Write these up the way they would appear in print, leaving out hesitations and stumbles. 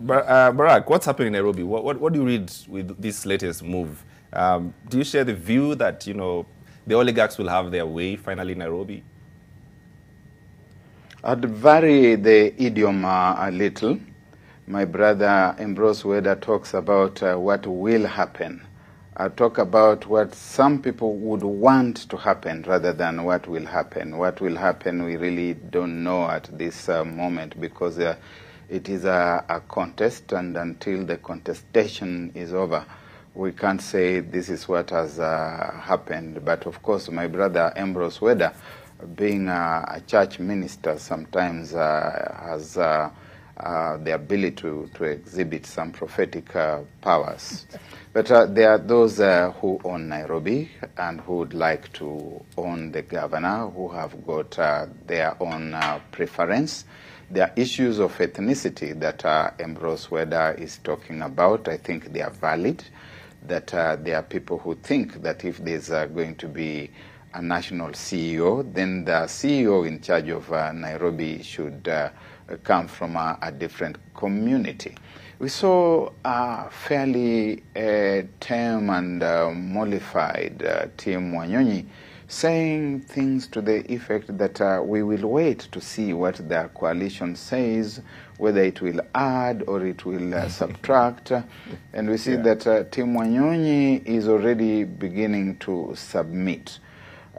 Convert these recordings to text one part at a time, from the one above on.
Barack, what's happening in Nairobi? What do you read with this latest move? Do you share the view that, you know, the oligarchs will have their way finally in Nairobi? I'd vary the idiom a little. My brother Ambrose Weda talks about what will happen. I talk about what some people would want to happen rather than what will happen. What will happen, we really don't know at this moment, because it is a contest, and until the contestation is over, we can't say this is what has happened. But of course, my brother Ambrose Weda, being a church minister, sometimes has the ability to exhibit some prophetic powers. But there are those who own Nairobi and who would like to own the governor, who have got their own preference. There are issues of ethnicity that Ambrose Weda is talking about. I think they are valid, that there are people who think that if there's going to be a national CEO, then the CEO in charge of Nairobi should come from a different community. We saw a fairly tame and mollified Team Wanyonyi saying things to the effect that we will wait to see what the coalition says, whether it will add or it will subtract. And we see that Team Wanyonyi is already beginning to submit.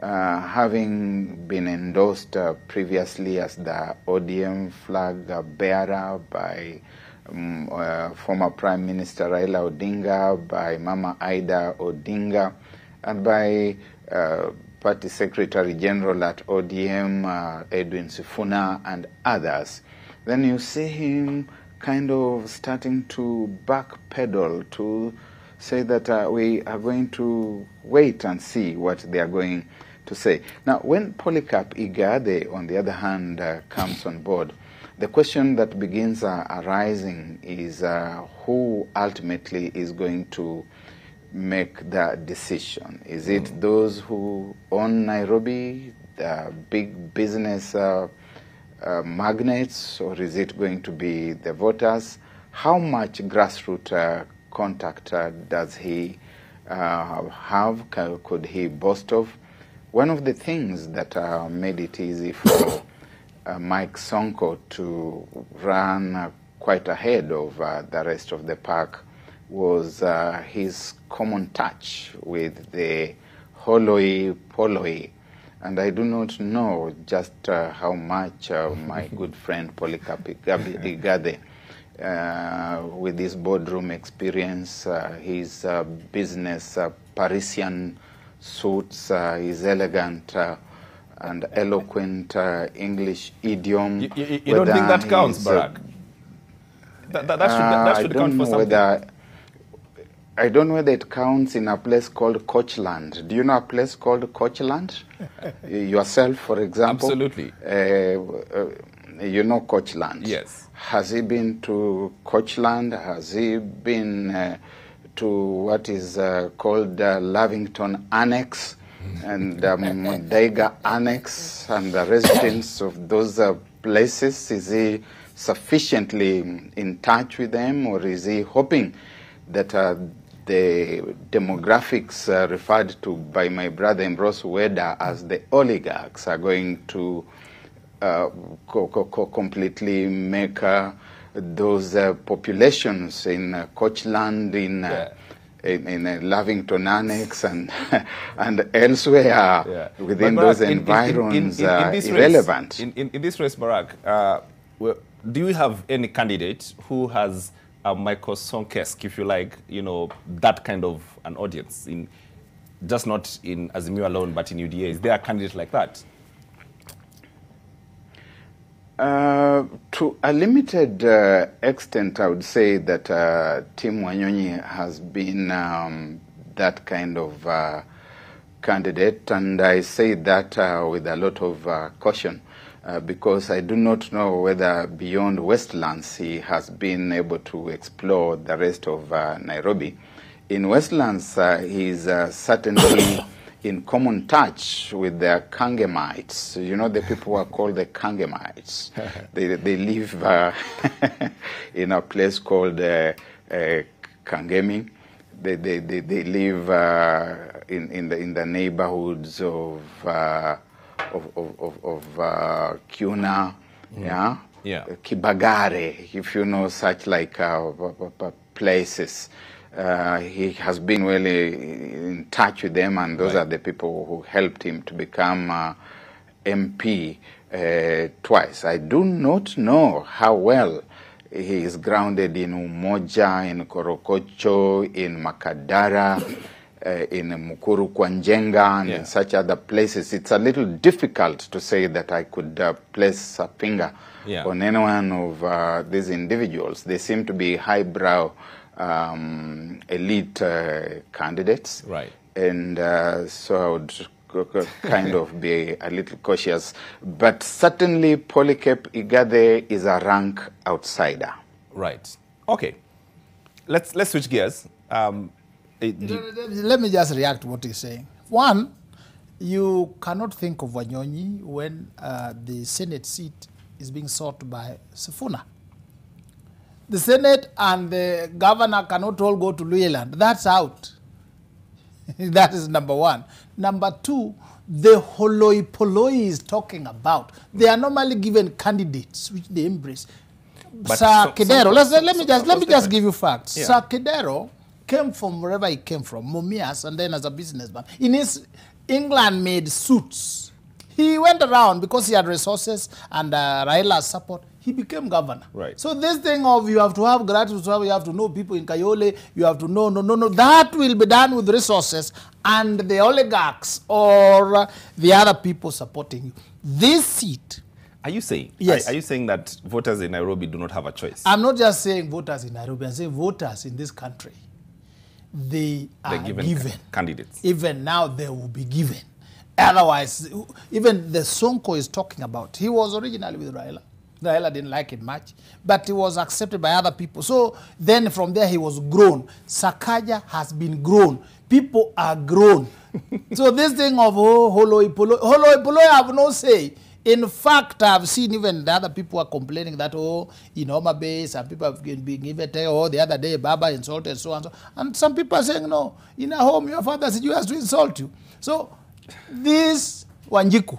Having been endorsed previously as the ODM flag bearer by former Prime Minister Raila Odinga, by Mama Ida Odinga, and by Party Secretary General at ODM, Edwin Sifuna, and others, then you see him kind of starting to backpedal, to say that we are going to wait and see what they are going to say. Now, when Polycarp Igade, on the other hand, comes on board, the question that begins arising is who ultimately is going to make the decision. Is it those who own Nairobi, the big business magnates, or is it going to be the voters? How much grassroots contact does he have? Could he boast of? One of the things that made it easy for Mike Sonko to run quite ahead of the rest of the pack was his common touch with the Holoi Poloi. And I do not know just how much my good friend Polycarp Igade, with his boardroom experience, his business Parisian suits, his elegant and eloquent English idiom. You don't think that counts, Barack? That should count for something. I don't know whether it counts in a place called Coachland. Do you know a place called Coachland? Yourself, for example? Absolutely. You know Coachland? Yes. Has he been to Coachland? Has he been to what is called Lavington Annex and Mondega Annex and the residents of those places? Is he sufficiently in touch with them, or is he hoping that the demographics referred to by my brother Ambrose Weda as the oligarchs are going to completely make those populations in Coachland, in Lavington Annex, and and elsewhere within those environs irrelevant? In this race, Barack, do you have any candidate who has a Michael Sonkesk, if you like, you know, that kind of an audience, in just not in Azimio alone, but in UDA? Is there a candidate like that? To a limited extent, I would say that Team Wanyonyi has been that kind of candidate, and I say that with a lot of caution, because I do not know whether beyond Westlands he has been able to explore the rest of Nairobi. In Westlands, he is certainly in common touch with their Kangemites. You know, the people who are called the Kangemites. they live in a place called Kangemi. They live in the neighborhoods of Kuna, Kibagare, if you know such like places. He has been really in touch with them, and those are the people who helped him to become MP twice. I do not know how well he is grounded in Umoja, in Korokocho, in Makadara, in Mukuru Kwanjenga, and in such other places. It's a little difficult to say that I could place a finger on any one of these individuals. They seem to be highbrow elite candidates. Right. And so I would kind of be a little cautious. But certainly Polycarp Igathe is a rank outsider. Right. Okay. Let's switch gears. Let me just react to what he's saying. One, you cannot think of Wanyonyi when the Senate seat is being sought by Sifuna. The Senate and the governor cannot all go to Luyeland. That's out. That is number one. Number two, the holoi polloi is talking about. They are normally given candidates which they embrace. But Sir Kedero, let me just give you facts. Sir Kedero came from wherever he came from, Mumias, and then as a businessman. In his England-made suits, he went around because he had resources and Raila's support. He became governor. Right. So this thing of you have to have gratitude, you have to know people in Kayole, you have to know, no, that will be done with resources and the oligarchs or the other people supporting you. This seat. Are you saying? Yes. Are you saying that voters in Nairobi do not have a choice? I'm not just saying voters in Nairobi. I'm saying voters in this country. They're given candidates. Even now, they will be given. Otherwise, even the Sonko is talking about, he was originally with Raila. Raila didn't like it much, but he was accepted by other people. So then from there, he was grown. Sakaja has been grown. People are grown. So this thing of holoi polloi have no say. In fact, I've seen even the other people are complaining that, in Homa Bay, some people have been given, the other day, Baba insulted, so and so. And some people are saying, no, in a home, your father said, you have to insult you. So this Wanjiku,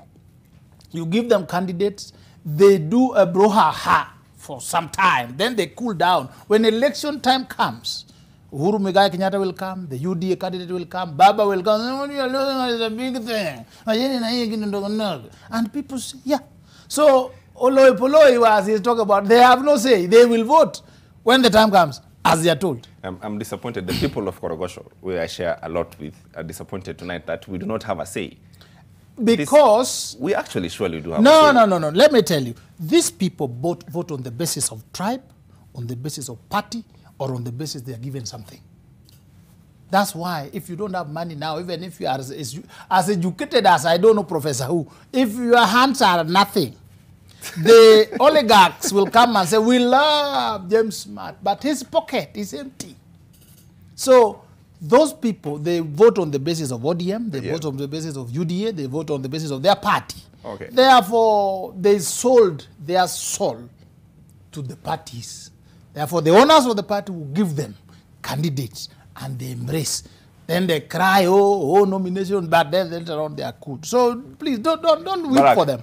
you give them candidates, they do a brouhaha for some time, then they cool down. When election time comes, Uhuru Muigai Kenyatta will come, the UDA candidate will come, Baba will come, it's a big thing. And people say, yeah. So, holoi polloi, as he's talking about, they have no say. They will vote when the time comes, as they are told. I'm disappointed. The people of Korogosho, where I share a lot with, are disappointed tonight that we do not have a say. Because we actually surely do have no, a say. No. Let me tell you, these people vote on the basis of tribe, on the basis of party, or on the basis they are given something. That's why if you don't have money now, even if you are as educated as I don't know Professor who, if your hands are nothing, the oligarchs will come and say, we love James Smart, but his pocket is empty. So those people, they vote on the basis of ODM, they vote on the basis of UDA, they vote on the basis of their party. Okay. Therefore, they sold their soul to the parties. Therefore, the owners of the party will give them candidates and they embrace. Then they cry, oh, nomination, but then later on they are cool. So please don't weep for them.